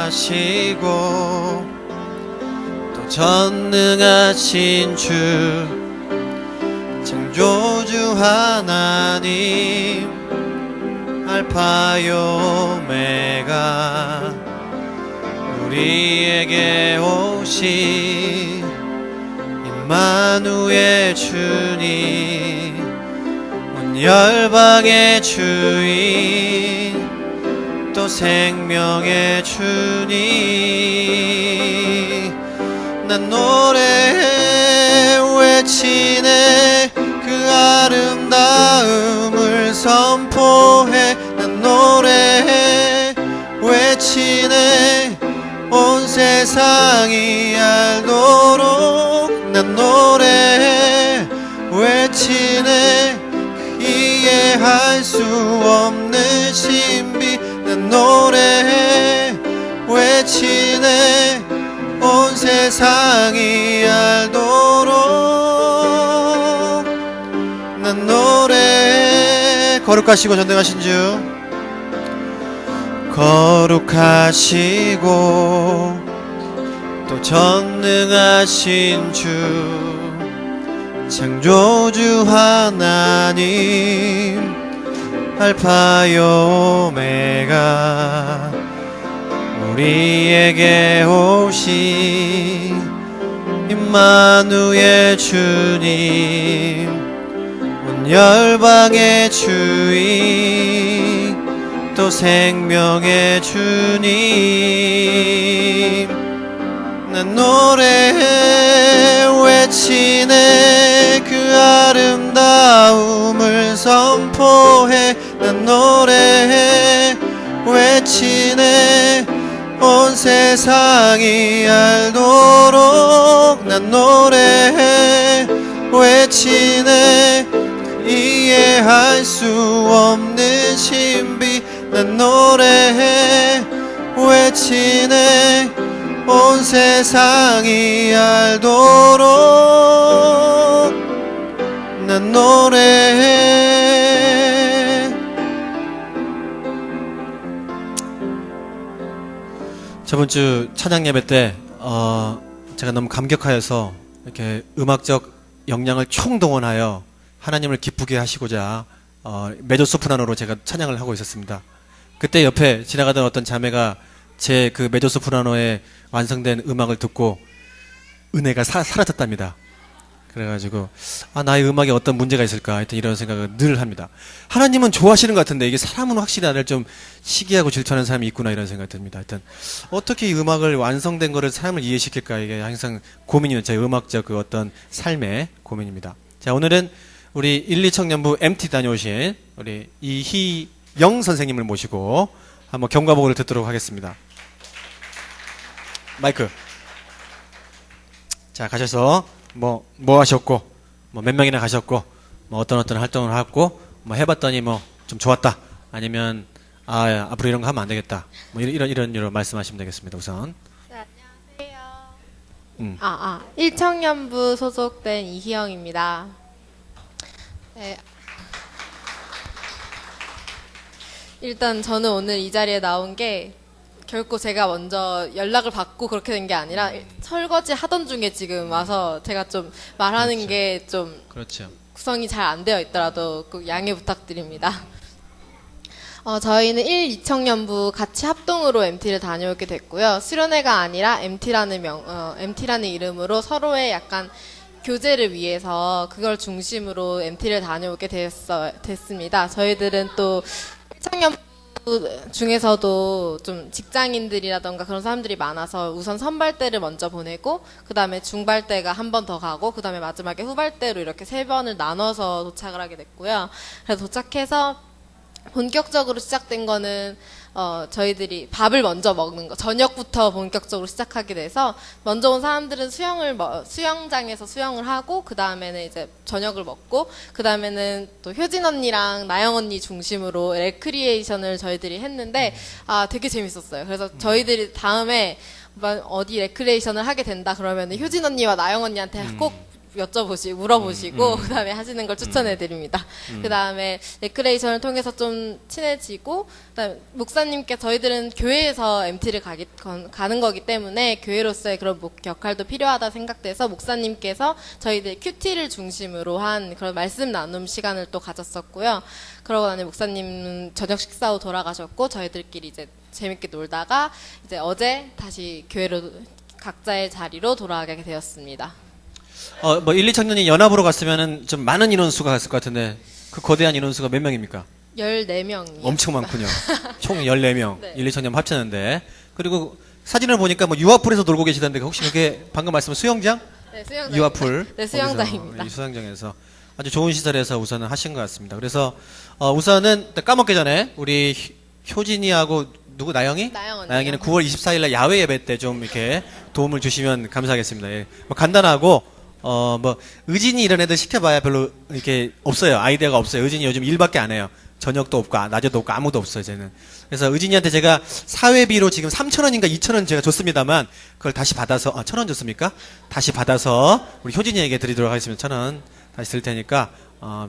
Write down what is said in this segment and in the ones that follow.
거룩하시고 또 전능하신 주 창조주 하나님 알파요 오메가 우리에게 오신 임마누엘 주님 온 열방의 주인 또 생명의 주님 난 노래해 외치네 그 아름다움을 선포해 난 노래해 외치네 온 세상이 알도록 난 노래해 외치네 이해할 수 없는 신비 난 노래해 외치네 온 세상이 알도록 난 노래해 거룩하시고 전능하신 주 거룩하시고 또 전능하신 주 창조주 하나님 알파요 오메가 우리에게 오신 임마누엘 주님 온 열방의 주인 또 생명의 주님 난 노래해 외치네 그 아름다움을 선포해 난 노래해 외치네 온 세상이 알도록 난 노래해 외치네 이해할 수 없는 신비 난 노래해 외치네 온 세상이 알도록 난 노래해 저번주 찬양 예배 때 제가 너무 감격하여서 이렇게 음악적 역량을 총동원하여 하나님을 기쁘게 하시고자 메조소프라노로 제가 찬양을 하고 있었습니다. 그때 옆에 지나가던 어떤 자매가 제 그 메조소프라노의 완성된 음악을 듣고 은혜가 사라졌답니다. 그래가지고 나의 음악에 어떤 문제가 있을까 하여튼 이런 생각을 늘 합니다. 하나님은 좋아하시는 것 같은데 이게 사람은 확실히 나를 좀 시기하고 질투하는 사람이 있구나 이런 생각이 듭니다. 하여튼 어떻게 이 음악을 완성된 거를 사람을 이해시킬까 이게 항상 고민이에요. 제 음악적 그 어떤 삶의 고민입니다. 자, 오늘은 우리 1, 2청년부 MT 다녀오신 우리 이희영 선생님을 모시고 한번 경과보고를 듣도록 하겠습니다. 마이크. 자, 가셔서 뭐 하셨고, 몇 명이나 가셨고, 어떤 활동을 하고, 해봤더니 좀 좋았다. 아니면, 앞으로 이런 거 하면 안 되겠다. 이런 말씀하시면 되겠습니다, 우선. 네, 안녕하세요. 1청년부 소속된 이희영입니다. 네. 일단 저는 오늘 이 자리에 나온 게 결코 제가 먼저 연락을 받고 그렇게 된 게 아니라 설거지 하던 중에 지금 와서 제가 좀 말하는 그렇죠. 게 좀 그렇죠. 구성이 잘 안 되어 있더라도 꼭 양해 부탁드립니다. 저희는 1, 2청년부 같이 합동으로 MT를 다녀오게 됐고요. 수련회가 아니라 MT라는 이름으로 서로의 약간 교제를 위해서 그걸 중심으로 MT를 다녀오게 됐습니다. 저희들은 또 1청년부 중에서도 좀 직장인들이라던가 그런 사람들이 많아서 우선 선발대를 먼저 보내고 그 다음에 중발대가 한 번 더 가고 그 다음에 마지막에 후발대로 이렇게 3번을 나눠서 도착을 하게 됐고요. 그래서 도착해서 본격적으로 시작된 거는 저희들이 밥을 먼저 먹는 거, 저녁부터 본격적으로 시작하게 돼서 먼저 온 사람들은 수영장에서 수영을 하고 그 다음에는 이제 저녁을 먹고 그 다음에는 또 효진 언니랑 나영 언니 중심으로 레크리에이션을 저희들이 했는데 되게 재밌었어요. 그래서 저희들이 다음에 어디 레크리에이션을 하게 된다 그러면 효진 언니와 나영 언니한테 꼭 물어보시고 그다음에 하시는 걸 추천해 드립니다. 그다음에 레크레이션을 통해서 좀 친해지고 그다음에 목사님께 저희들은 교회에서 MT를 가는 거기 때문에 교회로서의 그런 역할도 필요하다 생각돼서 목사님께서 저희들 큐티를 중심으로 한 그런 말씀 나눔 시간을 또 가졌었고요. 그러고 나니 목사님은 저녁 식사 후 돌아가셨고 저희들끼리 이제 재밌게 놀다가 이제 어제 다시 교회로 각자의 자리로 돌아가게 되었습니다. 뭐 1, 2청년이 연합으로 갔으면은 좀 많은 인원수가 갔을 것 같은데 그 거대한 인원수가 몇 명입니까? 14명이요. 엄청 많군요. 총 14명. 네. 1, 2청년 합쳤는데. 그리고 사진을 보니까 뭐 유아풀에서 놀고 계시던데 혹시 그게 방금 말씀은 수영장? 네, 수영장. 유아풀. 네, 수영장입니다. 거기서, 이 수영장에서 아주 좋은 시설에서 우선은 하신 것 같습니다. 그래서 우선은 까먹기 전에 우리 효진이하고 누구 나영이? 나영이는 9월 24일 날 야외 예배 때 좀 이렇게 도움을 주시면 감사하겠습니다. 예. 뭐 간단하고 뭐 의진이 이런 애들 시켜봐야 별로 이렇게 없어요. 아이디어가 없어요. 의진이 요즘 일밖에 안 해요. 저녁도 없고 낮에도 없고 아무도 없어요. 쟤는. 그래서 의진이한테 제가 사회비로 지금 3,000원인가 2,000원 제가 줬습니다만 그걸 다시 받아서 1,000원 줬습니까? 다시 받아서 우리 효진이에게 드리도록 하겠습니다. 1,000원 다시 드릴 테니까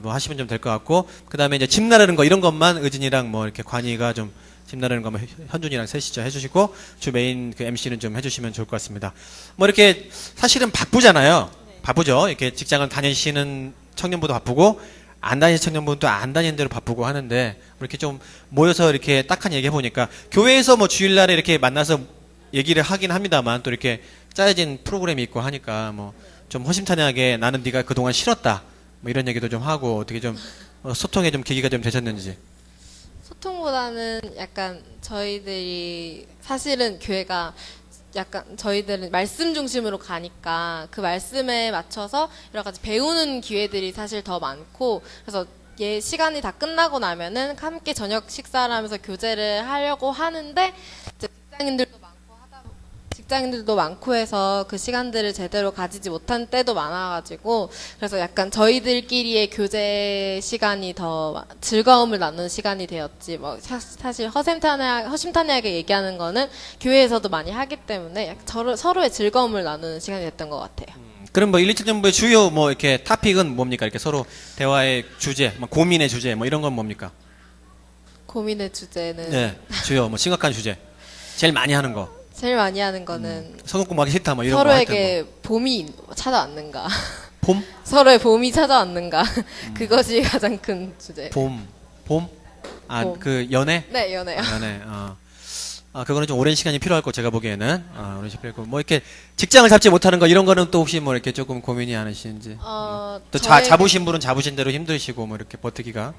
뭐 하시면 좀 될 것 같고 그다음에 이제 집 나르는 거 이런 것만 의진이랑 뭐 이렇게 관이가 좀 집 나르는 것만 현준이랑 셋이죠 해주시고 주 메인 그 MC는 좀 해주시면 좋을 것 같습니다. 뭐 이렇게 사실은 바쁘잖아요. 바쁘죠. 이렇게 직장을 다니시는 청년분도 바쁘고 안 다니는 청년분도 안 다니는 대로 바쁘고 하는데 이렇게 좀 모여서 이렇게 딱한 얘기 해보니까 교회에서 뭐 주일날에 이렇게 만나서 얘기를 하긴 합니다만 또 이렇게 짜여진 프로그램이 있고 하니까 뭐 좀 허심탄회하게 나는 네가 그동안 싫었다 뭐 이런 얘기도 좀 하고 어떻게 좀 소통에 좀 계기가 좀 되셨는지. 소통보다는 약간 저희들이 사실은 교회가 약간 저희들은 말씀 중심으로 가니까 그 말씀에 맞춰서 여러 가지 배우는 기회들이 사실 더 많고 그래서 시간이 다 끝나고 나면은 함께 저녁 식사를 하면서 교제를 하려고 하는데 이제 직장인들도 많고 해서 그 시간들을 제대로 가지지 못한 때도 많아가지고 그래서 약간 저희들끼리의 교제 시간이 더 즐거움을 나누는 시간이 되었지 뭐 사실 허심탄회하게 얘기하는 거는 교회에서도 많이 하기 때문에 서로의 즐거움을 나누는 시간이 됐던 것 같아요. 그럼 뭐 1, 2청년부의 주요 뭐 이렇게 토픽은 뭡니까? 이렇게 서로 대화의 주제, 뭐 고민의 주제 뭐 이런 건 뭡니까? 고민의 주제는 네, 주요 뭐 심각한 주제. 제일 많이 하는 거. 제일 많이 하는 거는 성공 공부하기 싫다 뭐 이런 서로에게 거 봄이 찾아왔는가 봄? 서로의 봄이 찾아왔는가 그것이 가장 큰 주제. 봄. 봄. 그 연애? 네, 연애요. 연애. 그거는 좀 오랜 시간이 필요할 거 제가 보기에는. 오랜 시간이 필요하고 뭐 이렇게 직장을 잡지 못하는 거 이런 거는 또 혹시 뭐 이렇게 조금 고민이 않으신지. 또 잡으신 분은 잡으신 대로 힘드시고 뭐 이렇게 버티기가.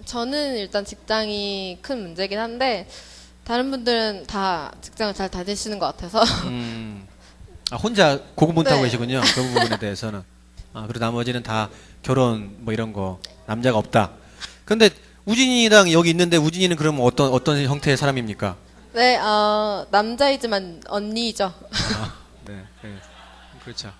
저는 일단 직장이 큰 문제긴 한데 다른 분들은 다 직장을 잘 다니시는 것 같아서. 혼자 고군분투하고 네. 계시군요. 그 부분에 대해서는. 그리고 나머지는 다 결혼 뭐 이런 거 남자가 없다. 근데 우진이랑 여기 있는데 우진이는 그러면 어떤 형태의 사람입니까? 네, 남자이지만 언니죠. 네, 그렇죠.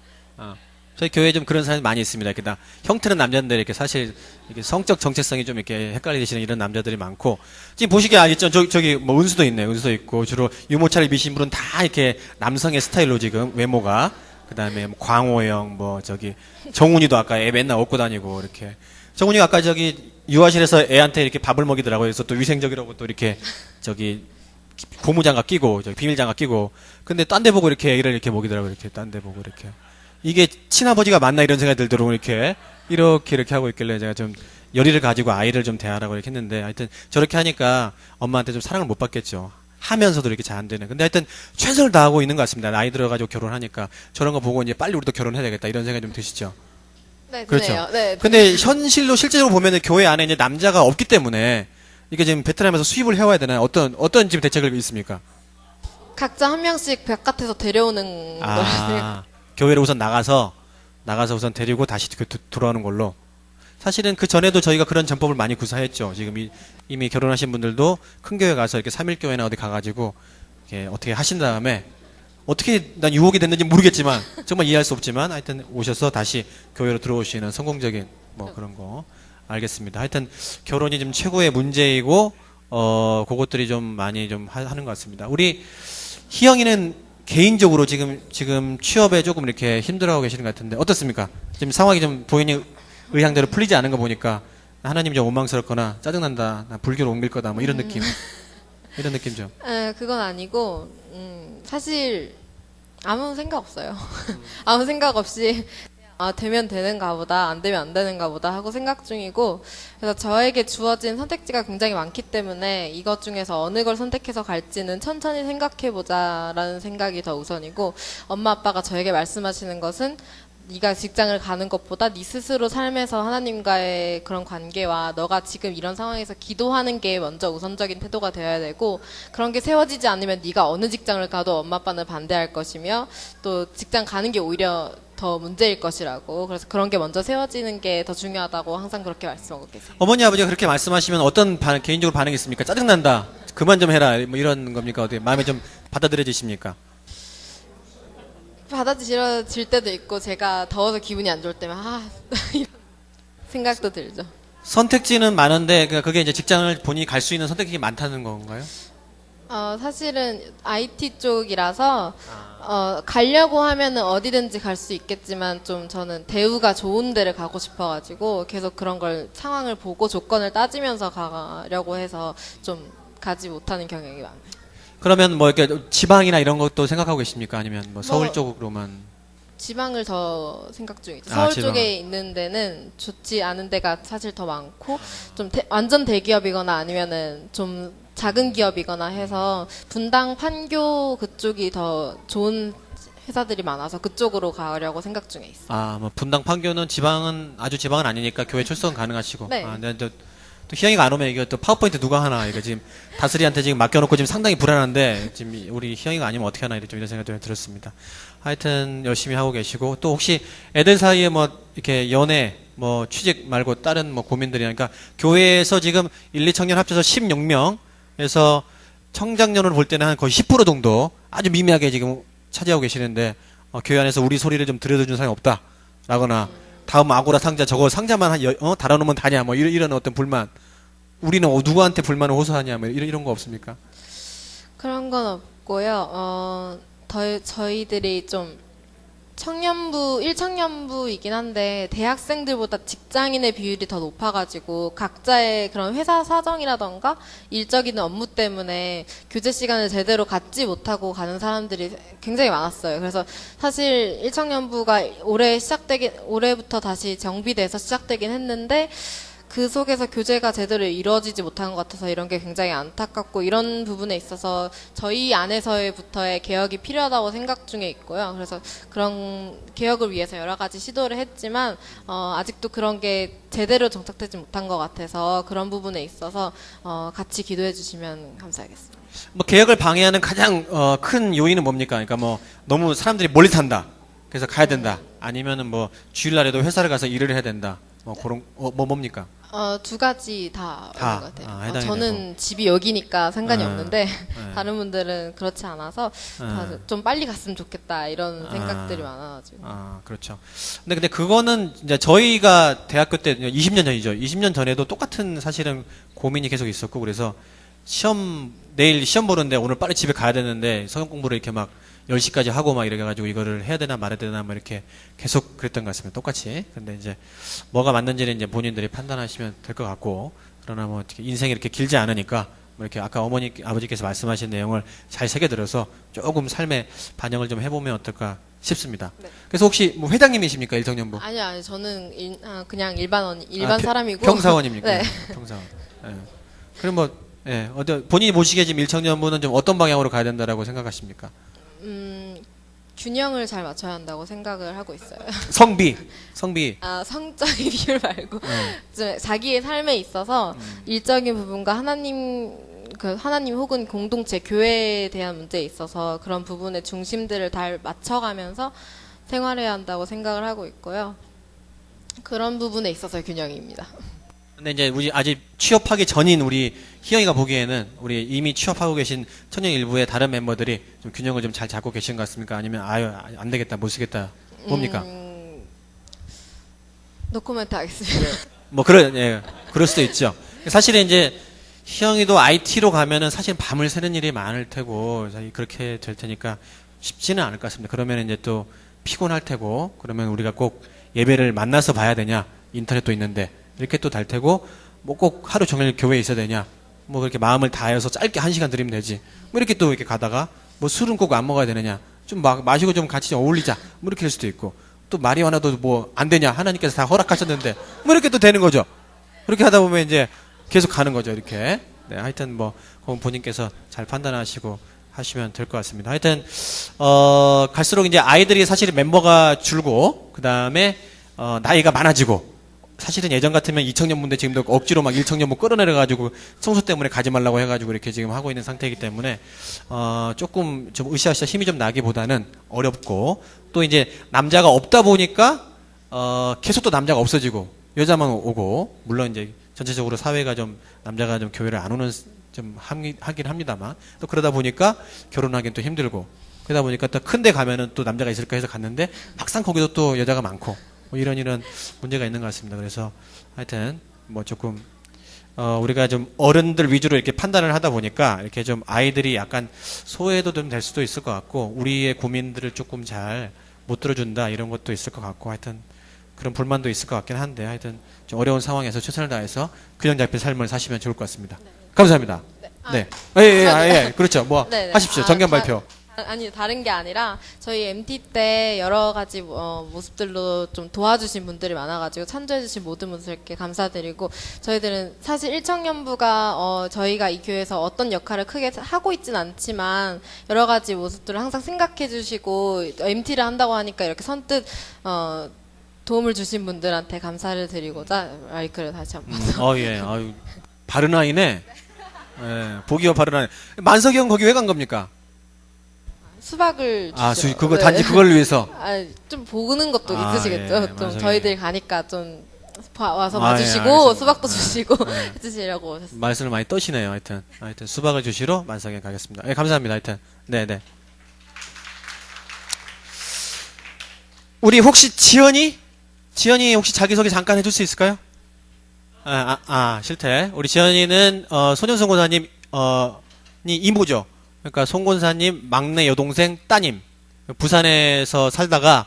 저희 교회에 좀 그런 사람이 많이 있습니다. 이렇게 형태는 남자인데 이렇게 사실 이렇게 성적 정체성이 좀 이렇게 헷갈리시는 이런 남자들이 많고 지금 보시기에 알겠죠. 저기 뭐 은수도 있네요. 은수도 있고 주로 유모차를 미신 분은 다 이렇게 남성의 스타일로 지금 외모가 그다음에 뭐 광호형 뭐 저기 정훈이도 아까 애 맨날 업고 다니고 이렇게 정훈이가 아까 저기 유아실에서 애한테 이렇게 밥을 먹이더라고요. 그래서 또 위생적이라고 또 이렇게 저기 고무장갑 끼고 저기 비밀장갑 끼고 근데 딴 데 보고 이렇게 애를 이렇게 먹이더라고요. 이렇게 딴 데 보고 이렇게 이게 친아버지가 맞나 이런 생각이 들도록 이렇게 하고 있길래 제가 좀 열의를 가지고 아이를 좀 대하라고 이렇게 했는데 하여튼 저렇게 하니까 엄마한테 좀 사랑을 못 받겠죠. 하면서도 이렇게 잘 안 되는. 근데 하여튼 최선을 다하고 있는 것 같습니다. 나이 들어가지고 결혼하니까 저런 거 보고 이제 빨리 우리도 결혼해야 되겠다 이런 생각이 좀 드시죠. 네, 그렇죠. 드네요. 네. 근데 실제로 보면은 교회 안에 이제 남자가 없기 때문에 이게 지금 베트남에서 수입을 해와야 되나요? 어떤 지금 대책이 있습니까? 각자 한 명씩 바깥에서 데려오는 걸. 교회를 우선 나가서 우선 데리고 다시 돌아오는 걸로. 사실은 그 전에도 저희가 그런 전법을 많이 구사했죠. 지금 이미 결혼하신 분들도 큰 교회 가서 이렇게 3일교회나 어디 가가지고 이렇게 어떻게 하신 다음에 어떻게 난 유혹이 됐는지 모르겠지만 정말 이해할 수 없지만 하여튼 오셔서 다시 교회로 들어오시는 성공적인 뭐 그런 거 알겠습니다. 하여튼 결혼이 좀 최고의 문제이고 그것들이 좀 많이 좀 하는 것 같습니다. 우리 희영이는 개인적으로 지금 취업에 조금 이렇게 힘들어하고 계시는 것 같은데 어떻습니까? 지금 상황이 좀 본인이 의향대로 풀리지 않은 거 보니까 하나님이 좀 원망스럽거나 짜증난다, 나 불교로 옮길 거다, 뭐 이런 느낌. 이런 느낌 좀. 그건 아니고, 사실, 아무 생각 없어요. 아무 생각 없이, 되면 되는가 보다, 안 되면 안 되는가 보다 하고 생각 중이고, 그래서 저에게 주어진 선택지가 굉장히 많기 때문에 이것 중에서 어느 걸 선택해서 갈지는 천천히 생각해보자라는 생각이 더 우선이고, 엄마 아빠가 저에게 말씀하시는 것은 네가 직장을 가는 것보다 네 스스로 삶에서 하나님과의 그런 관계와 너가 지금 이런 상황에서 기도하는 게 먼저 우선적인 태도가 되어야 되고, 그런 게 세워지지 않으면 네가 어느 직장을 가도 엄마 아빠는 반대할 것이며 또 직장 가는 게 오히려 더 문제일 것이라고, 그래서 그런 게 먼저 세워지는 게 더 중요하다고 항상 그렇게 말씀하고 계세요. 어머니 아버지가 그렇게 말씀하시면 어떤 개인적으로 반응이 있습니까? 짜증난다, 그만 좀 해라, 뭐 이런 겁니까? 어떻게 마음에 좀 받아들여지십니까? 받아들여질 때도 있고, 제가 더워서 기분이 안 좋을 때면 이런 생각도 들죠. 선택지는 많은데 그게 이제 직장을 본인이 갈 수 있는 선택지가 많다는 건가요? 사실은 IT 쪽이라서 가려고 하면은 어디든지 갈 수 있겠지만 좀 저는 대우가 좋은 데를 가고 싶어가지고 계속 그런 걸 상황을 보고 조건을 따지면서 가려고 해서 좀 가지 못하는 경향이 많아요. 그러면 뭐 이렇게 지방이나 이런 것도 생각하고 계십니까? 아니면 뭐 서울 쪽으로만? 지방을 더 생각 중이죠. 아, 서울 지방을. 쪽에 있는 데는 좋지 않은 데가 사실 더 많고, 좀 완전 대기업이거나 아니면은 좀 작은 기업이거나 해서 분당 판교 그쪽이 더 좋은 회사들이 많아서 그쪽으로 가려고 생각 중에 있어요. 뭐 분당 판교는 아주 지방은 아니니까 교회 출석 가능하시고. 네. 근데 또 희영이가 안 오면 이거 또 파워포인트 누가 하나, 이거 지금 다스리한테 지금 맡겨놓고 지금 상당히 불안한데, 지금 우리 희영이가 아니면 어떻게 하나, 이런 생각이 들었습니다. 하여튼 열심히 하고 계시고, 또 혹시 애들 사이에 뭐 이렇게 연애, 뭐 취직 말고 다른 뭐 고민들이, 그러니까 교회에서 지금 1, 2청년 합쳐서 16명에서 청장년으로 볼 때는 한 거의 10% 정도 아주 미미하게 지금 차지하고 계시는데, 교회 안에서 우리 소리를 좀 들여다주는 사람이 없다라거나, 다음 아고라 상자 저거 상자만 달아놓으면 다냐, 뭐 이런 어떤 불만, 우리는 누구한테 불만을 호소하냐, 뭐 이런 거 없습니까? 그런 건 없고요. 저희들이 좀 청년부, 1청년부이긴 한데 대학생들보다 직장인의 비율이 더 높아가지고 각자의 그런 회사 사정이라던가 일적인 업무 때문에 교제 시간을 제대로 갖지 못하고 가는 사람들이 굉장히 많았어요. 그래서 사실 1청년부가 올해부터 다시 정비돼서 시작되긴 했는데 그 속에서 교제가 제대로 이루어지지 못한 것 같아서 이런 게 굉장히 안타깝고, 이런 부분에 있어서 저희 안에서부터의 개혁이 필요하다고 생각 중에 있고요. 그래서 그런 개혁을 위해서 여러 가지 시도를 했지만 아직도 그런 게 제대로 정착되지 못한 것 같아서 그런 부분에 있어서 같이 기도해 주시면 감사하겠습니다. 뭐 개혁을 방해하는 가장 큰 요인은 뭡니까? 그러니까 뭐 너무 사람들이 멀리 산다, 그래서 가야 된다, 아니면은 뭐 주일날에도 회사를 가서 일을 해야 된다, 뭐 그런 뭡니까? 두 가지 다 있는 것 같아요. 해당이 저는 되고. 집이 여기니까 상관이 네. 없는데 네. 다른 분들은 그렇지 않아서 좀 빨리 갔으면 좋겠다 이런 생각들이 많아가지고. 그렇죠. 근데 그거는 이제 저희가 대학교 때 20년 전이죠. 20년 전에도 똑같은 사실은 고민이 계속 있었고, 그래서 내일 시험 보는데 오늘 빨리 집에 가야 되는데 성경 공부를 이렇게 막 10시까지 하고 막 이래가지고 이거를 해야 되나 말아야 되나 뭐 이렇게 계속 그랬던 것 같습니다. 똑같이. 근데 이제 뭐가 맞는지는 이제 본인들이 판단하시면 될 것 같고, 그러나 뭐 어떻게 인생이 이렇게 길지 않으니까 뭐 이렇게 아까 아버지께서 말씀하신 내용을 잘 새겨들어서 조금 삶의 반영을 좀 해보면 어떨까 싶습니다. 네. 그래서 혹시 뭐 회장님이십니까, 일성년부? 아니요, 저는 그냥 일반 사람이고. 평사원입니까? 네. 평사원. 예. 그럼 뭐 본인이 보시기에 지금 일청년부는 좀 어떤 방향으로 가야 된다라고 생각하십니까? 균형을 잘 맞춰야 한다고 생각을 하고 있어요. 성비. 성적인 비율 말고 좀 자기의 삶에 있어서 일적인 부분과 하나님 혹은 공동체, 교회에 대한 문제에 있어서 그런 부분의 중심들을 잘 맞춰가면서 생활해야 한다고 생각을 하고 있고요. 그런 부분에 있어서 균형입니다. 근데 이제 우리 아직 취업하기 전인 우리 희영이가 보기에는 우리 이미 취업하고 계신 청년 일부의 다른 멤버들이 좀 균형을 좀 잘 잡고 계신 것 같습니까? 아니면 안 되겠다, 못 쓰겠다, 뭡니까? 노코멘트 하겠습니다. 뭐 그럴 수도 있죠. 사실은 이제 희영이도 IT로 가면은 사실 밤을 새는 일이 많을 테고 그렇게 될 테니까 쉽지는 않을 것 같습니다. 그러면 이제 또 피곤할 테고, 그러면 우리가 꼭 예배를 만나서 봐야 되냐, 인터넷도 있는데, 이렇게 또 달 테고, 뭐 꼭 하루 종일 교회에 있어야 되냐, 뭐 그렇게 마음을 다해서 짧게 1시간 드리면 되지. 뭐 이렇게 또 이렇게 가다가, 뭐 술은 꼭 안 먹어야 되느냐, 좀 마시고 좀 같이 어울리자, 뭐 이렇게 할 수도 있고, 또 마리화나도 뭐 안 되냐, 하나님께서 다 허락하셨는데, 뭐 이렇게 또 되는 거죠. 그렇게 하다 보면 이제 계속 가는 거죠, 이렇게. 네, 하여튼 뭐, 그건 본인께서 잘 판단하시고 하시면 될 것 같습니다. 하여튼, 갈수록 이제 아이들이 사실 멤버가 줄고, 그 다음에, 나이가 많아지고, 사실은 예전 같으면 2청년분들 지금도 억지로 막 1청년분 끌어내려가지고 청소 때문에 가지 말라고 해가지고 이렇게 지금 하고 있는 상태이기 때문에, 조금 좀 으쌰으쌰 힘이 좀 나기보다는 어렵고, 또 이제 남자가 없다 보니까, 계속 또 남자가 없어지고, 여자만 오고, 물론 이제 전체적으로 사회가 좀 남자가 좀 교회를 안 오는 좀 하긴 합니다만, 또 그러다 보니까 결혼하기는 또 힘들고, 그러다 보니까 또 큰데 가면은 또 남자가 있을까 해서 갔는데 막상 거기도 또 여자가 많고, 뭐 이런 문제가 있는 것 같습니다. 그래서 하여튼 뭐 조금 우리가 좀 어른들 위주로 이렇게 판단을 하다 보니까 이렇게 좀 아이들이 약간 소외도 좀 될 수도 있을 것 같고, 우리의 고민들을 조금 잘 못 들어준다 이런 것도 있을 것 같고, 하여튼 그런 불만도 있을 것 같긴 한데, 하여튼 좀 어려운 상황에서 최선을 다해서 균형 잡힌 삶을 사시면 좋을 것 같습니다. 네. 감사합니다. 네. 예. 그렇죠. 뭐 네네. 하십시오. 정견 발표. 아니, 다른 게 아니라 저희 MT 때 여러 가지 모습들로 좀 도와주신 분들이 많아가지고 참조해주신 모든 분들께 감사드리고, 저희들은 사실 1청년부가 저희가 이 교회에서 어떤 역할을 크게 하고 있진 않지만 여러 가지 모습들을 항상 생각해주시고, MT를 한다고 하니까 이렇게 선뜻 도움을 주신 분들한테 감사를 드리고자 마이크를 다시 한번. 예. 아유, 바른 아이네. 예, 보기와 바른 아이. 만석이 형 거기 왜 간 겁니까? 수박을 주죠. 그거 네. 단지 그걸 위해서. 좀 보는 것도 아, 있으시겠죠. 예, 좀 맞아요. 저희들 가니까 좀 와서 아, 봐주시고, 예, 알겠습니다. 수박도 주시고 해주시려고 오셨습니다. 말씀을 많이 떠시네요. 하여튼 수박을 주시러 만석에 가겠습니다. 예, 감사합니다. 하여튼 네네. 우리 혹시 지연이 혹시 자기소개 잠깐 해줄 수 있을까요? 싫대. 우리 지연이는 소년송고사님 이모죠. 그러니까 송권사님 막내 여동생 따님. 부산에서 살다가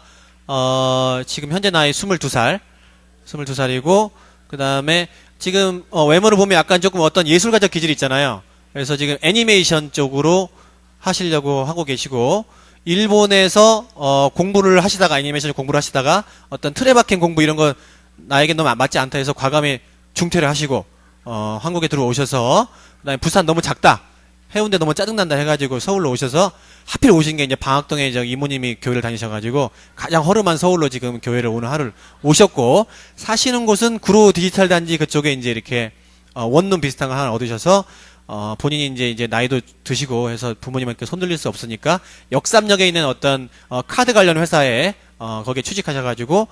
지금 현재 나이 22살이고, 그 다음에 지금 외모를 보면 약간 조금 어떤 예술가적 기질이 있잖아요. 그래서 지금 애니메이션 쪽으로 하시려고 하고 계시고, 일본에서 공부를 하시다가, 애니메이션 공부를 하시다가 어떤 트레바켄 공부 이런 거 나에게 너무 맞지 않다 해서 과감히 중퇴를 하시고 한국에 들어오셔서, 그다음에 부산 너무 작다, 해운대 너무 짜증난다 해가지고 서울로 오셔서, 하필 오신 게 이제 방학동에 이모님이 교회를 다니셔가지고 가장 허름한 서울로 지금 교회를 오늘 하루를 오셨고, 사시는 곳은 구로 디지털 단지 그쪽에 이제 이렇게 원룸 비슷한 거 하나 얻으셔서 본인이 이제 나이도 드시고 해서 부모님한테 손 들릴 수 없으니까 역삼역에 있는 어떤 카드 관련 회사에 거기에 취직하셔가지고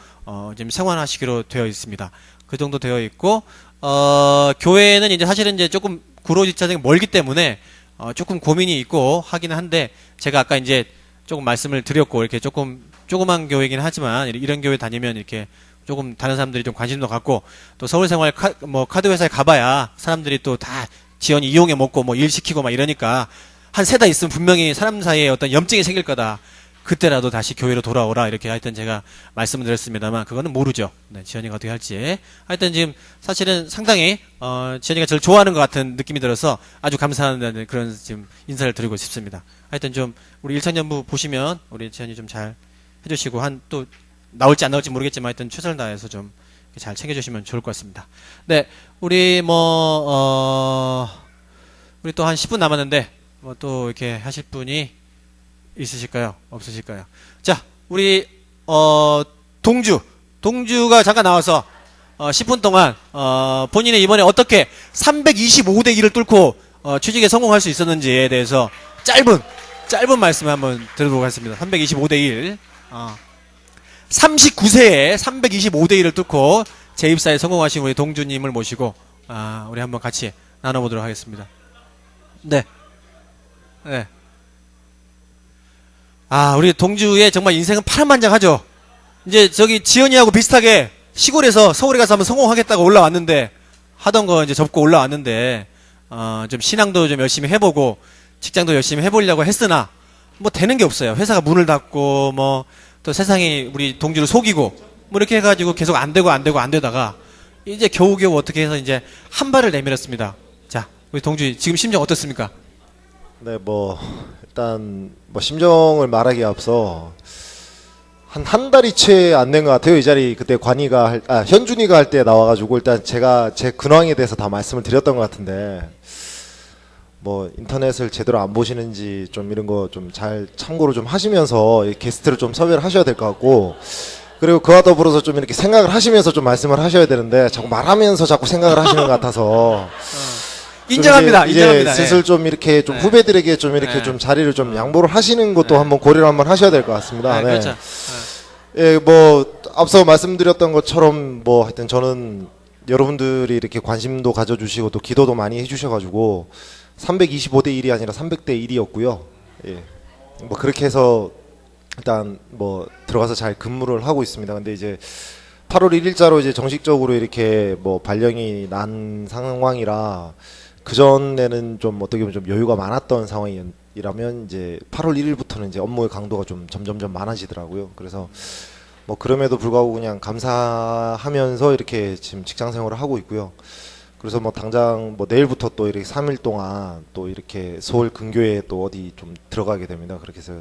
지금 생활하시기로 되어 있습니다. 그 정도 되어 있고, 교회는 이제 사실은 이제 조금 구로 지차장이 멀기 때문에 조금 고민이 있고 하기는 한데, 제가 아까 이제 조금 말씀을 드렸고, 이렇게 조그만 교회이긴 하지만 이런 교회 다니면 이렇게 조금 다른 사람들이 좀 관심도 갖고, 또 서울생활 카드 회사에 가봐야 사람들이 또 다 지연이 이용해 먹고 뭐 일 시키고 막 이러니까 한 세 달 있으면 분명히 사람 사이에 어떤 염증이 생길 거다. 그때라도 다시 교회로 돌아오라, 이렇게 하여튼 제가 말씀을 드렸습니다만, 그거는 모르죠. 네, 지연이가 어떻게 할지. 하여튼 지금 사실은 상당히 지연이가 저를 좋아하는 것 같은 느낌이 들어서 아주 감사하다는 그런 지금 인사를 드리고 싶습니다. 하여튼 좀 우리 1청년부 보시면 우리 지연이 좀 잘 해주시고, 또 나올지 안 나올지 모르겠지만 하여튼 최선을 다해서 좀 잘 챙겨주시면 좋을 것 같습니다. 네, 우리 우리 또 한 10분 남았는데 뭐 또 이렇게 하실 분이 있으실까요? 없으실까요? 자, 우리 동주가 잠깐 나와서 10분 동안 본인의 이번에 어떻게 325대 2를 뚫고 취직에 성공할 수 있었는지에 대해서 짧은 말씀 한번 드리도록 하겠습니다. 325대 1. 39세에 325대 1을 뚫고 재입사에 성공하신 우리 동주님을 모시고 우리 한번 같이 나눠보도록 하겠습니다. 네. 우리 동주의 정말 인생은 파란만장하죠. 이제 저기 지연이하고 비슷하게 시골에서 서울에 가서 한번 성공하겠다고 올라왔는데, 하던 거 이제 접고 올라왔는데, 좀 신앙도 좀 열심히 해보고 직장도 열심히 해보려고 했으나 뭐 되는 게 없어요. 회사가 문을 닫고 뭐 또 세상이 우리 동주를 속이고 뭐 이렇게 해가지고 계속 안 되다가 이제 겨우겨우 어떻게 해서 이제 한 발을 내밀었습니다. 자, 우리 동주 지금 심정 어떻습니까? 네, 뭐 일단 뭐 심정을 말하기에 앞서 한 달이 채 안 된 것 같아요. 이 자리 그때 현준이가 할 때 나와가지고 일단 제가 제 근황에 대해서 다 말씀을 드렸던 것 같은데 뭐 인터넷을 제대로 안 보시는지 좀 이런 거 좀 잘 참고를 좀 하시면서 이 게스트를 좀 섭외를 하셔야 될 것 같고, 그리고 그와 더불어서 좀 이렇게 생각을 하시면서 좀 말씀을 하셔야 되는데 자꾸 말하면서 자꾸 생각을 하시는 것 같아서 인정합니다. 이제 인정합니다. 슬슬 예. 좀 이렇게 좀 네. 후배들에게 좀 이렇게 네. 좀 자리를 좀 양보를 하시는 것도 한번 고려를 한번 하셔야 될 것 같습니다. 네, 네. 그렇죠. 예, 뭐 앞서 말씀드렸던 것처럼 뭐 하여튼 저는 여러분들이 이렇게 관심도 가져주시고 또 기도도 많이 해주셔가지고 325대 1이 아니라 300대 1이었고요. 예, 뭐 그렇게 해서 일단 뭐 들어가서 잘 근무를 하고 있습니다. 근데 이제 8월 1일자로 이제 정식적으로 이렇게 뭐 발령이 난 상황이라 그 전에는 좀 어떻게 보면 좀 여유가 많았던 상황이라면 이제 8월 1일부터는 이제 업무의 강도가 좀 점점점 많아지더라고요. 그래서 뭐 그럼에도 불구하고 그냥 감사하면서 이렇게 지금 직장 생활을 하고 있고요. 그래서 뭐 당장 뭐 내일부터 또 이렇게 3일 동안 또 이렇게 서울 근교에 또 어디 좀 들어가게 됩니다. 그렇게 해서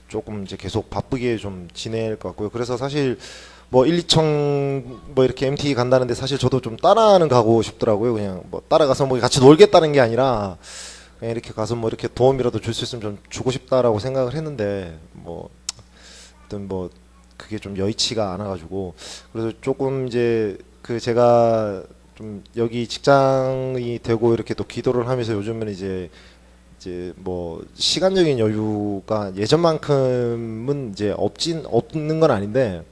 조금 이제 계속 바쁘게 좀 지낼 것 같고요. 그래서 사실 뭐 1, 2청 뭐 이렇게 MT 간다는데 사실 저도 좀 따라하는 가고 싶더라고요. 그냥 뭐 따라가서 뭐 같이 놀겠다는 게 아니라 그냥 이렇게 가서 뭐 이렇게 도움이라도 줄 수 있으면 좀 주고 싶다라고 생각을 했는데 뭐 어떤 뭐 그게 좀 여의치가 않아가지고, 그래서 조금 이제 그 제가 좀 여기 직장이 되고 이렇게 또 기도를 하면서 요즘은 이제 뭐 시간적인 여유가 예전만큼은 이제 없는 건 아닌데,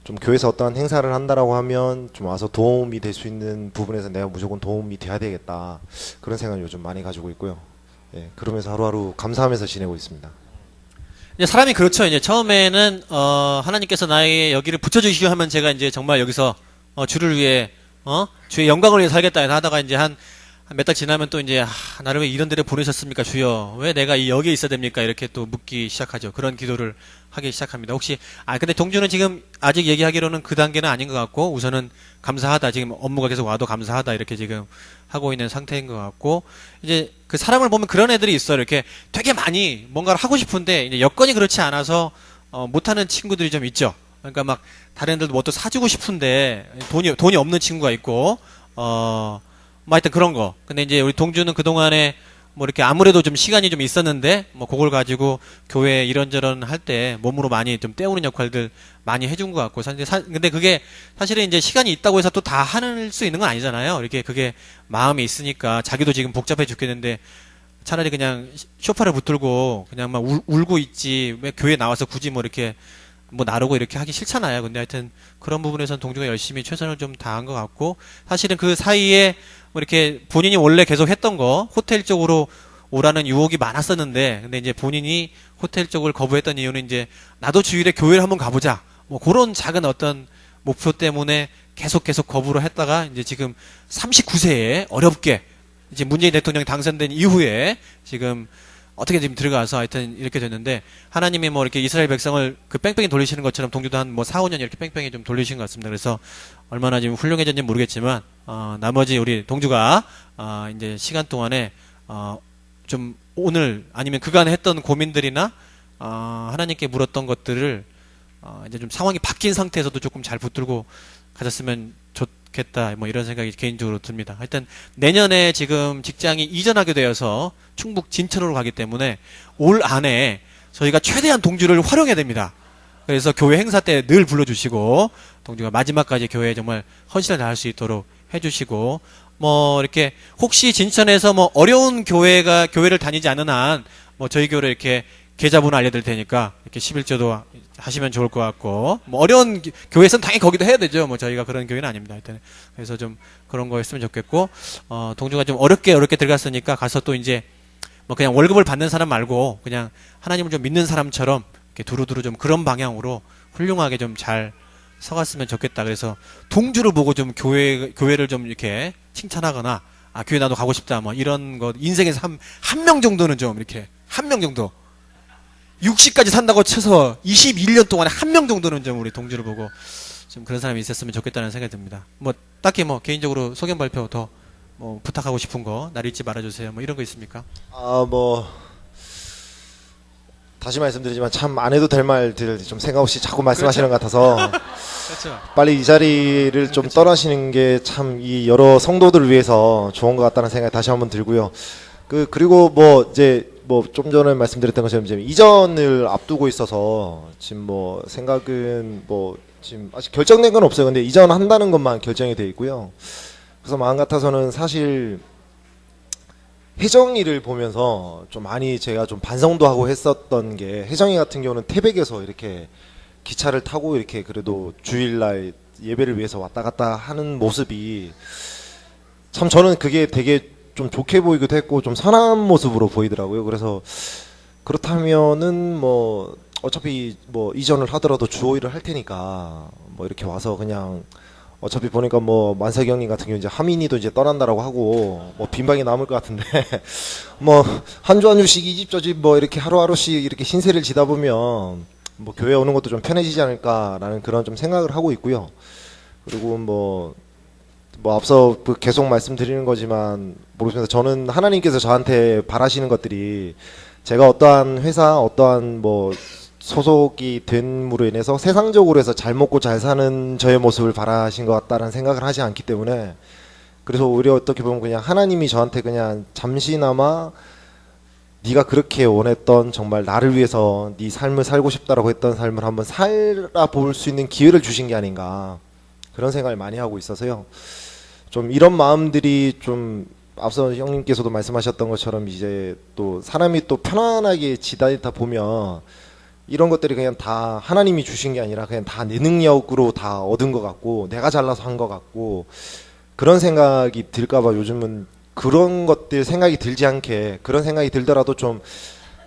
좀 교회에서 어떠한 행사를 한다라고 하면 좀 와서 도움이 될 수 있는 부분에서 내가 무조건 도움이 돼야 되겠다, 그런 생각을 요즘 많이 가지고 있고요. 예, 그러면서 하루하루 감사하면서 지내고 있습니다. 이제 사람이 그렇죠. 이제 처음에는 하나님께서 나에게 여기를 붙여주시려 하면 제가 이제 정말 여기서 주를 위해 주의 영광을 위해 살겠다 하다가 이제 한 몇 달 지나면 또 이제 나를 왜 이런 데를 보내셨습니까 주여, 왜 내가 여기에 있어야 됩니까, 이렇게 또 묻기 시작하죠. 그런 기도를 하기 시작합니다. 혹시 근데 동주는 지금 아직 얘기하기로는 그 단계는 아닌 것 같고, 우선은 감사하다, 지금 업무가 계속 와도 감사하다 이렇게 지금 하고 있는 상태인 것 같고, 이제 그 사람을 보면 그런 애들이 있어요. 이렇게 되게 많이 뭔가를 하고 싶은데 이제 여건이 그렇지 않아서 못하는 친구들이 좀 있죠. 그러니까 막 다른 애들도 뭐 또 사주고 싶은데 돈이 없는 친구가 있고 뭐 하여튼 그런 거. 근데 이제 우리 동주는 그동안에 뭐 이렇게 아무래도 좀 시간이 좀 있었는데 뭐 그걸 가지고 교회 이런저런 할 때 몸으로 많이 좀 때우는 역할들 많이 해준 것 같고, 근데 그게 사실은 이제 시간이 있다고 해서 또 다 할 수 있는 건 아니잖아요. 이렇게 그게 마음이 있으니까 자기도 지금 복잡해 죽겠는데 차라리 그냥 쇼파를 붙들고 그냥 막 울고 있지, 왜 교회 나와서 굳이 뭐 이렇게 뭐 나르고 이렇게 하기 싫잖아요. 근데 하여튼 그런 부분에서는 동주가 열심히 최선을 좀 다한 것 같고, 사실은 그 사이에 뭐 이렇게 본인이 원래 계속 했던 거, 호텔 쪽으로 오라는 유혹이 많았었는데, 근데 이제 본인이 호텔 쪽을 거부했던 이유는 이제 나도 주일에 교회를 한번 가보자, 뭐 그런 작은 어떤 목표 때문에 계속 거부를 했다가 이제 지금 39세에 어렵게 이제 문재인 대통령이 당선된 이후에 지금 어떻게 지금 들어가서 하여튼 이렇게 됐는데, 하나님이 뭐 이렇게 이스라엘 백성을 그 뺑뺑이 돌리시는 것처럼 동주도 한 뭐 4, 5년 이렇게 뺑뺑이 좀 돌리신 것 같습니다. 그래서 얼마나 지금 훌륭해졌는지 모르겠지만, 나머지 우리 동주가, 이제 시간 동안에, 좀 오늘 아니면 그간 했던 고민들이나, 하나님께 물었던 것들을, 이제 좀 상황이 바뀐 상태에서도 조금 잘 붙들고 가졌으면 좋겠다, 뭐 이런 생각이 개인적으로 듭니다. 하여튼 내년에 지금 직장이 이전하게 되어서 충북 진천으로 가기 때문에 올 안에 저희가 최대한 동주를 활용해야 됩니다. 그래서 교회 행사 때 늘 불러주시고 동주가 마지막까지 교회에 정말 헌신을 다할 수 있도록 해주시고, 뭐 이렇게 혹시 진천에서 뭐 어려운 교회를 다니지 않는 한 뭐 저희 교회를 이렇게 계좌번호 알려드릴 테니까 이렇게 11조도 하시면 좋을 것 같고, 뭐 어려운 교회에서는 당연히 거기도 해야 되죠. 뭐 저희가 그런 교회는 아닙니다. 하여튼 그래서 좀 그런 거 했으면 좋겠고, 동주가 좀 어렵게 들어갔으니까 가서 또 이제 뭐 그냥 월급을 받는 사람 말고 그냥 하나님을 좀 믿는 사람처럼 이렇게 두루두루 좀 그런 방향으로 훌륭하게 좀 잘 서갔으면 좋겠다. 그래서 동주를 보고 좀 교회를 좀 이렇게 칭찬하거나, 교회 나도 가고 싶다, 뭐 이런 거 인생에서 한 명 정도는 좀 이렇게 한 명 정도 60까지 산다고 쳐서 21년 동안에 한 명 정도는 좀 우리 동주를 보고 좀 그런 사람이 있었으면 좋겠다는 생각이 듭니다. 뭐 딱히 뭐 개인적으로 소견 발표 더 뭐 부탁하고 싶은 거, 날 잊지 말아주세요. 뭐 이런 거 있습니까? 뭐 다시 말씀드리지만 참 안 해도 될 말들 좀 생각 없이 자꾸 말씀하시는 것 같아서 그렇죠. 빨리 이 자리를 좀 떠나시는 게 참 이 여러 성도들을 위해서 좋은 것 같다는 생각이 다시 한번 들고요. 그리고 뭐 이제 뭐 좀 전에 말씀드렸던 것처럼 이제 이전을 앞두고 있어서 지금 뭐 생각은 뭐 지금 아직 결정된 건 없어요. 근데 이전한다는 것만 결정이 돼 있고요. 그래서 마음 같아서는 사실 혜정이를 보면서 좀 많이 제가 좀 반성도 하고 했었던 게, 혜정이 같은 경우는 태백에서 이렇게 기차를 타고 이렇게 그래도 주일날 예배를 위해서 왔다 갔다 하는 모습이 참 저는 그게 되게 좀 좋게 보이기도 했고 좀 선한 모습으로 보이더라고요. 그래서 그렇다면은 뭐 어차피 뭐 이전을 하더라도 주5일을 할 테니까 뭐 이렇게 와서 그냥 어차피 보니까 뭐 만석이 형님 같은 경우 이제 하민이도 이제 떠난다라고 하고 뭐 빈방이 남을 것 같은데 뭐 한 주 한 주씩 이 집 저 집 뭐 이렇게 하루하루씩 이렇게 신세를 지다 보면 뭐 교회 오는 것도 좀 편해지지 않을까라는 그런 좀 생각을 하고 있고요. 그리고 뭐 앞서 계속 말씀드리는 거지만 모르겠습니다. 저는 하나님께서 저한테 바라시는 것들이 제가 어떠한 회사, 어떠한 뭐 소속이 됨으로 인해서 세상적으로 해서 잘 먹고 잘 사는 저의 모습을 바라신 것 같다는 생각을 하지 않기 때문에, 그래서 오히려 어떻게 보면 그냥 하나님이 저한테 그냥 잠시나마 네가 그렇게 원했던, 정말 나를 위해서 네 삶을 살고 싶다라고 했던 삶을 한번 살아볼 수 있는 기회를 주신 게 아닌가, 그런 생각을 많이 하고 있어서요. 좀 이런 마음들이 좀 앞서 형님께서도 말씀하셨던 것처럼 이제 또 사람이 또 편안하게 지다니다 보면 이런 것들이 그냥 다 하나님이 주신 게 아니라 그냥 다 내 능력으로 다 얻은 것 같고 내가 잘나서 한 것 같고, 그런 생각이 들까봐 요즘은 그런 것들 생각이 들지 않게, 그런 생각이 들더라도 좀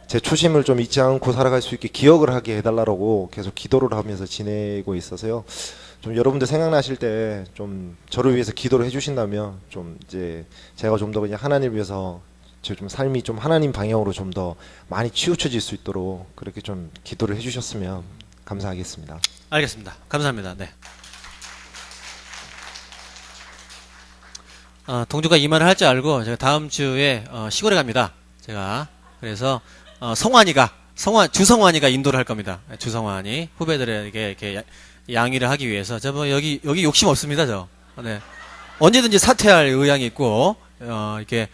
제 초심을 좀 잊지 않고 살아갈 수 있게 기억을 하게 해달라고 계속 기도를 하면서 지내고 있어서요. 좀 여러분들 생각나실 때 좀 저를 위해서 기도를 해주신다면 좀 이제 제가 좀 더 그냥 하나님을 위해서 제 좀 삶이 좀 하나님 방향으로 좀 더 많이 치우쳐질 수 있도록 그렇게 좀 기도를 해주셨으면 감사하겠습니다. 알겠습니다. 감사합니다. 네. 동주가 이 말을 할 줄 알고 제가 다음 주에 시골에 갑니다. 제가 그래서 주성환이가 인도를 할 겁니다. 주성환이 후배들에게 이렇게 양의를 하기 위해서. 저 뭐 여기 욕심 없습니다. 네. 언제든지 사퇴할 의향이 있고 이렇게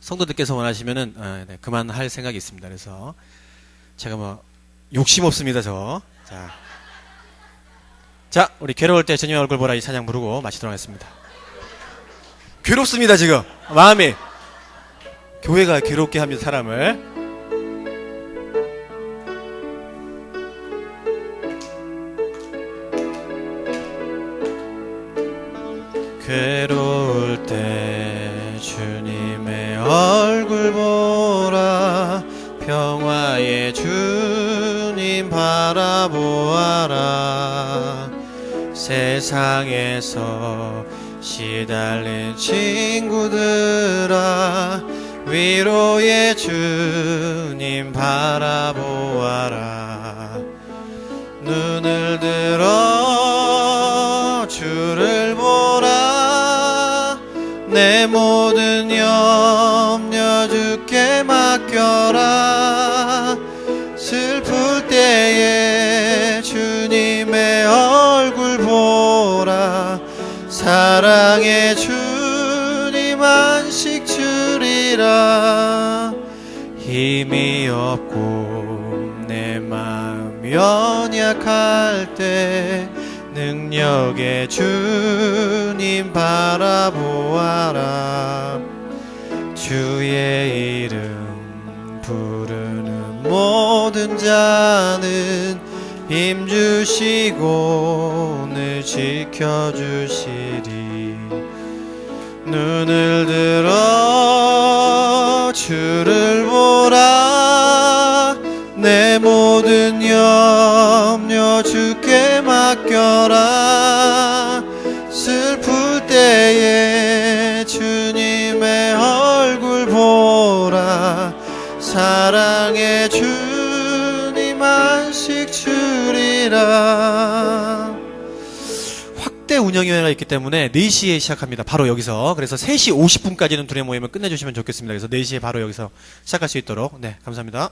성도들께서 원하시면은 네, 그만할 생각이 있습니다. 그래서 제가 뭐 욕심 없습니다. 자, 우리 괴로울 때 주님의 얼굴 보라 이 찬양 부르고 마치도록 하겠습니다. 괴롭습니다. 지금 마음이. 교회가 괴롭게 합니다. 사람을. 괴로울 때 주님의 얼굴 보라, 평화의 주님 바라보아라. 세상에서 시달린 친구들아, 위로의 주님 바라보아라. 눈을 들어 주를 보라, 내 모든 염려 주께 맡겨라. 슬플 때에 주님의 얼굴 보라, 사랑의 주님 안식 주리라. 힘이 없고 내 마음 연약할 때 능력의 주님 바라보아라. 주의 이름 부르는 모든 자는 힘 주시고 늘 지켜주시리. 눈을 들어 주를 보라, 내 모든 염려 주께 맡겨라. 슬플 때에 주님의 얼굴 보라, 사랑의 주님 감사합니다. 확대 운영위원회가 있기 때문에 4시에 시작합니다. 바로 여기서. 그래서 3시 50분까지는 둘의 모임을 끝내주시면 좋겠습니다. 그래서 4시에 바로 여기서 시작할 수 있도록. 네, 감사합니다.